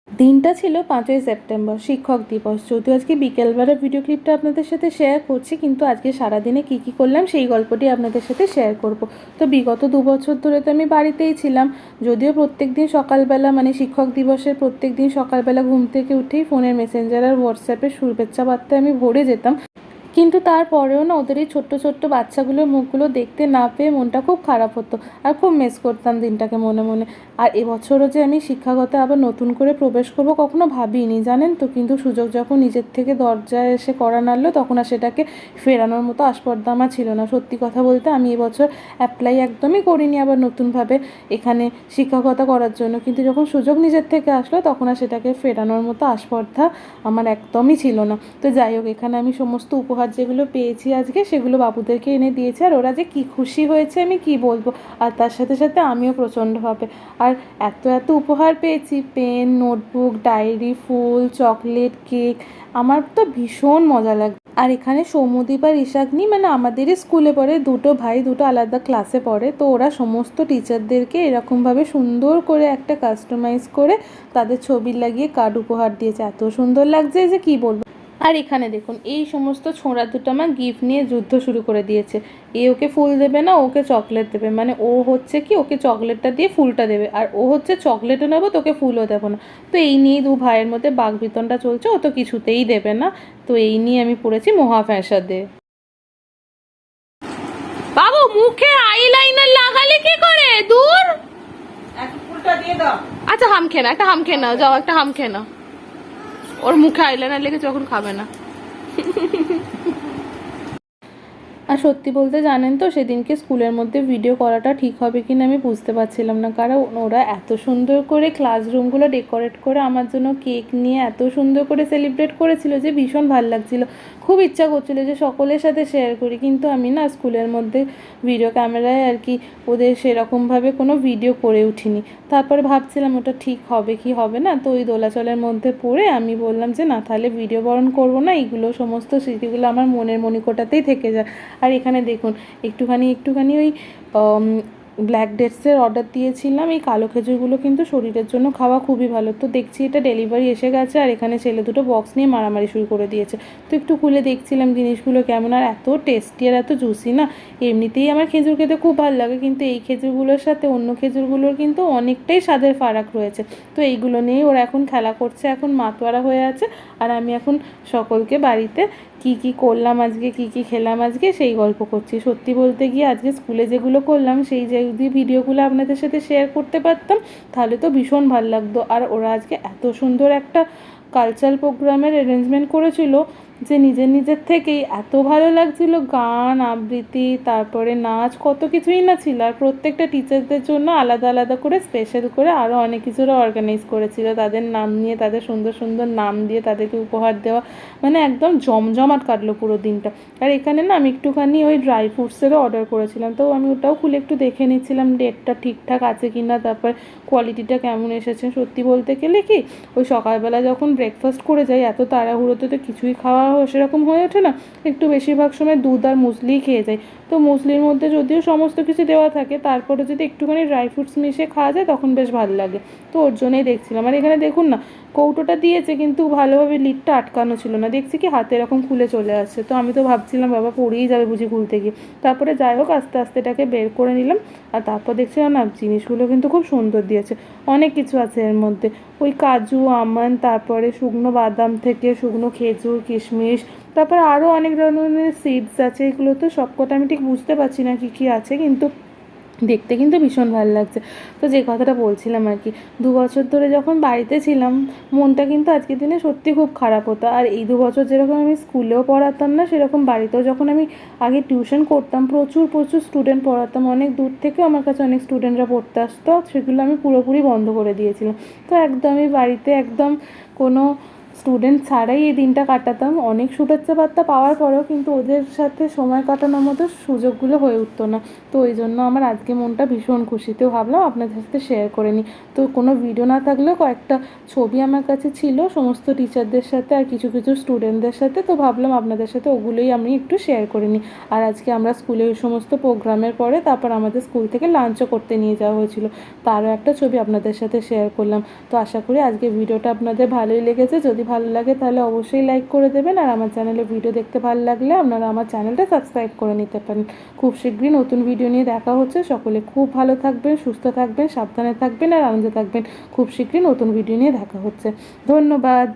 দিনটা ছিল 5ই সেপ্টেম্বর, শিক্ষক দিবস। যদিও আজকে বিকেলবেলা ভিডিও ক্লিপটা আপনাদের সাথে শেয়ার করছি, কিন্তু আজকে সারাদিনে কী কী করলাম সেই গল্পটি আপনাদের সাথে শেয়ার করব। তো বিগত 2 বছর ধরে তো আমি বাড়িতেই ছিলাম। যদিও প্রত্যেক দিন সকালবেলা, মানে শিক্ষক দিবসের প্রত্যেক দিন সকালবেলা ঘুম থেকে উঠেই ফোনের মেসেঞ্জার আর হোয়াটসঅ্যাপে শুভেচ্ছা বার্তায় আমি ভরে যেতাম, কিন্তু তারপরেও না ওদের এই ছোট্ট ছোট্ট বাচ্চাগুলোর মুখগুলো দেখতে না পেয়ে মনটা খুব খারাপ হতো, আর খুব মিস করতাম দিনটাকে মনে মনে। আর এবছরও যে আমি শিক্ষাগত আবার নতুন করে প্রবেশ করব কখনো ভাবিনি, জানেন তো। কিন্তু সুযোগ যখন নিজের থেকে দরজায় এসে করা নাড়লো, তখন আর সেটাকে ফেরানোর মতো আস্পর্ধা আমার ছিল না। সত্যি কথা বলতে আমি এবছর অ্যাপ্লাই একদমই করিনি আবার নতুনভাবে এখানে শিক্ষকতা করার জন্য, কিন্তু যখন সুযোগ নিজের থেকে আসলো তখন আর সেটাকে ফেরানোর মতো আস্পর্ধা আমার একদমই ছিল না। তো যাই হোক, এখানে আমি সমস্ত উপহার যেগুলো পেয়েছি আজকে সেগুলো বাবুদেরকে এনে দিয়েছি, আর ওরা যে কী খুশি হয়েছে আমি কি বলবো। আর তার সাথে সাথে আমিও প্রচণ্ডভাবে। আর এত এত উপহার পেয়েছি, পেন, নোটবুক, ডায়েরি, ফুল, চকলেট, কেক। আমার তো ভীষণ মজা লাগবে। আর এখানে সৌম্যদীপ আর ইশাগ্নি, মানে আমাদেরই স্কুলে পড়ে, দুটো ভাই, দুটো আলাদা ক্লাসে পড়ে। তো ওরা সমস্ত টিচারদেরকে এরকমভাবে সুন্দর করে একটা কাস্টমাইজ করে তাদের ছবি লাগিয়ে কার্ড উপহার দিয়েছে। এত সুন্দর লাগছে যে কি বলবো। আর এখানে দেখুন, এই সমস্ত ছোঁড়া দুটো আমার গিফট নিয়ে যুদ্ধ শুরু করে দিয়েছে। এ ওকে ফুল দেবে না, ওকে চকলেট দেবে। মানে ও হচ্ছে কি, ওকে চকলেটটা দিয়ে ফুলটা দেবে, আর ও হচ্ছে চকলেটও নেবো তোকে ফুলও দেবো না। তো এই নিয়েই দু ভাইয়ের মধ্যে বাকবিতণ্ডা চলছে, ও তো কিছুতেই দেবে না। তো এই নিয়ে আমি পড়েছি মহা ফ্যাসাদে। বাবু, মুখে আইলাইনার লাগালে কি করে? দূর। ফুলটা দিয়ে দাও। আচ্ছা, হাম খেয়ে না, একটা হাম খেয়ে নাও, যাও একটা হাম খেয়ে নাও। ওর মুখে আইলাইনার লেগেছে, যখন খাবে না। আর সত্যি বলতে জানেন তো, সেদিনকে স্কুলের মধ্যে ভিডিও করাটা ঠিক হবে কি না আমি বুঝতে পারছিলাম না, কারণ ওরা এত সুন্দর করে ক্লাসরুমগুলো ডেকোরেট করে আমার জন্য কেক নিয়ে এত সুন্দর করে সেলিব্রেট করেছিল যে ভীষণ ভালো লাগছিল। খুব ইচ্ছা করছিল যে সকলের সাথে শেয়ার করি, কিন্তু আমি না স্কুলের মধ্যে ভিডিও ক্যামেরায় আর কি ওদের সেরকমভাবে কোনো ভিডিও করে উঠিনি। তারপরে ভাবছিলাম ওটা ঠিক হবে কি হবে না, তো ওই দোলাচলের মধ্যে পড়ে আমি বললাম যে না, তাহলে ভিডিও বরণ করবো না, এইগুলো সমস্ত স্মৃতিগুলো আমার মনের মণিকোটাতেই থেকে যায়। আর এখানে দেখুন, একটুখানি ওই ব্ল্যাক ডেটসের অর্ডার দিয়েছিলাম। এই কালো খেজুরগুলো কিন্তু শরীরের জন্য খাওয়া খুবই ভালো। তো দেখছি এটা ডেলিভারি এসে গেছে, আর এখানে ছেলে দুটো বক্স নিয়ে মারামারি শুরু করে দিয়েছে। তো একটু খুলে দেখছিলাম জিনিসগুলো কেমন, আর এত টেস্টি আর এত জুসি না। এমনিতেই আমার খেজুর খেতে খুব ভালো লাগে, কিন্তু এই খেজুরগুলোর সাথে অন্য খেজুরগুলোর কিন্তু অনেকটাই স্বাদের ফারাক রয়েছে। তো এইগুলো নিয়েই ওরা এখন খেলা করছে, এখন মাতোয়ারা হয়ে আছে। আর আমি এখন সকলকে বাড়িতে কি কি করলাম আজকে, কি কি খেলাম আজকে সেই গল্প করছি। সত্যি বলতে গিয়ে আজকে স্কুলে যেগুলো করলাম সেই যদি ভিডিওগুলো আপনাদের সাথে শেয়ার করতে পারতাম তাহলে তো ভীষণ ভালো লাগতো। আর ওরা আজকে এত সুন্দর একটা কালচারাল প্রোগ্রামের অ্যারেঞ্জমেন্ট করেছিল যে নিজের থেকেই এত ভালো লাগছিল। গান, আবৃত্তি, তারপরে নাচ, কত কিছুই না ছিল। আর প্রত্যেকটা টিচারদের জন্য আলাদা আলাদা করে স্পেশাল করে আরও অনেক কিছুরা অর্গানাইজ করেছিল, তাদের নাম নিয়ে, তাদের সুন্দর সুন্দর নাম দিয়ে তাদেরকে উপহার দেওয়া। মানে একদম জমজমাট কাটলো পুরো দিনটা। আর এখানে না আমি একটুখানি ওই ড্রাই ফ্রুটসেরও অর্ডার করেছিলাম, তো আমি ওটাও খুলে একটু দেখে নিচ্ছিলাম ডেটটা ঠিকঠাক আছে কি না, তারপর কোয়ালিটিটা কেমন এসেছে। সত্যি বলতে গেলে কি, ওই সকালবেলা যখন ব্রেকফাস্ট করে যাই এত তাড়াহুড়োতে তো কিছুই খাওয়া সেরকম হয়ে ওঠে না। একটু বেশিরভাগ সময় দুধ আর মুসলিই খেয়ে যাই। তো মুসলির মধ্যে যদিও সমস্ত কিছু দেওয়া থাকে, তারপরে যদি একটুখানি ড্রাই ফ্রুটস মিশিয়ে খাওয়া যায় তখন বেশ ভালো লাগে। তো ওর জন্যই দেখছিলাম। আর এখানে দেখুন না, কৌটোটা দিয়েছে কিন্তু ভালোভাবে লিডটা আটকানো ছিল না, দেখছি কি হাতে এরকম খুলে চলে আসছে। তো আমি তো ভাবছিলাম বাবা পড়েই যাবে বুঝি খুলতে গিয়ে। তারপরে যাই হোক আস্তে আস্তে এটাকে বের করে নিলাম। আর তারপর দেখছিলাম না, জিনিসগুলো কিন্তু খুব সুন্দর দিয়েছে। অনেক কিছু আছে এর মধ্যে, ওই কাজু, আমন্ড, তারপরে শুকনো বাদাম থেকে শুকনো খেজুর, কিশমিশ, তারপর আরও অনেক ধরনের সিডস আছে। এগুলো তো সবকটা আমি ঠিক বুঝতে পারছি না কী কী আছে, কিন্তু দেখতে কিন্তু ভীষণ ভালো লাগছে। তো যে কথাটা বলছিলাম আর কি, 2 বছর ধরে যখন বাড়িতে ছিলাম মনটা কিন্তু আজকের দিনে সত্যি খুব খারাপ হতো। আর এই 2 বছর যেরকম আমি স্কুলেও পড়াতাম না, সেরকম বাড়িতেও যখন আমি আগে টিউশন করতাম, প্রচুর প্রচুর স্টুডেন্ট পড়াতাম, অনেক দূর থেকে আমার কাছে অনেক স্টুডেন্টরা পড়তে আসতো, সেগুলো আমি পুরোপুরি বন্ধ করে দিয়েছিলাম। তো একদমই বাড়িতে একদম কোনো স্টুডেন্ট ছাড়াই এই দিনটা কাটাতাম। অনেক শুভেচ্ছা বার্তা পাওয়ার পরেও কিন্তু ওদের সাথে সময় কাটানোর মতো সুযোগগুলো হয়ে উঠতো না। তো ওই জন্য আমার আজকে মনটা ভীষণ খুশি। তো ভাবলাম আপনাদের সাথে শেয়ার করে নিই। তো কোনো ভিডিও না থাকলেও কয়েকটা ছবি আমার কাছে ছিল সমস্ত টিচারদের সাথে আর কিছু কিছু স্টুডেন্টদের সাথে। তো ভাবলাম আপনাদের সাথে ওগুলোই আমি একটু শেয়ার করে নিই। আর আজকে আমরা স্কুলে ওই সমস্ত প্রোগ্রামের পরে তারপর আমাদের স্কুল থেকে লাঞ্চও করতে নিয়ে যাওয়া হয়েছিল, তারও একটা ছবি আপনাদের সাথে শেয়ার করলাম। তো আশা করি আজকে ভিডিওটা আপনাদের ভালোই লেগেছে। যদি ভালো লাগে তাহলে অবশ্যই লাইক করে দেবেন, আর আমার চ্যানেলে ভিডিও দেখতে ভালো লাগলে আপনারা আমার চ্যানেলটা সাবস্ক্রাইব করে নিতে পারেন। খুব শীঘ্রই নতুন ভিডিও নিয়ে দেখা হচ্ছে। সকলে খুব ভালো থাকবেন, সুস্থ থাকবেন, সাবধানে থাকবেন আর আনন্দে থাকবেন। খুব শীঘ্রই নতুন ভিডিও নিয়ে দেখা হচ্ছে। ধন্যবাদ।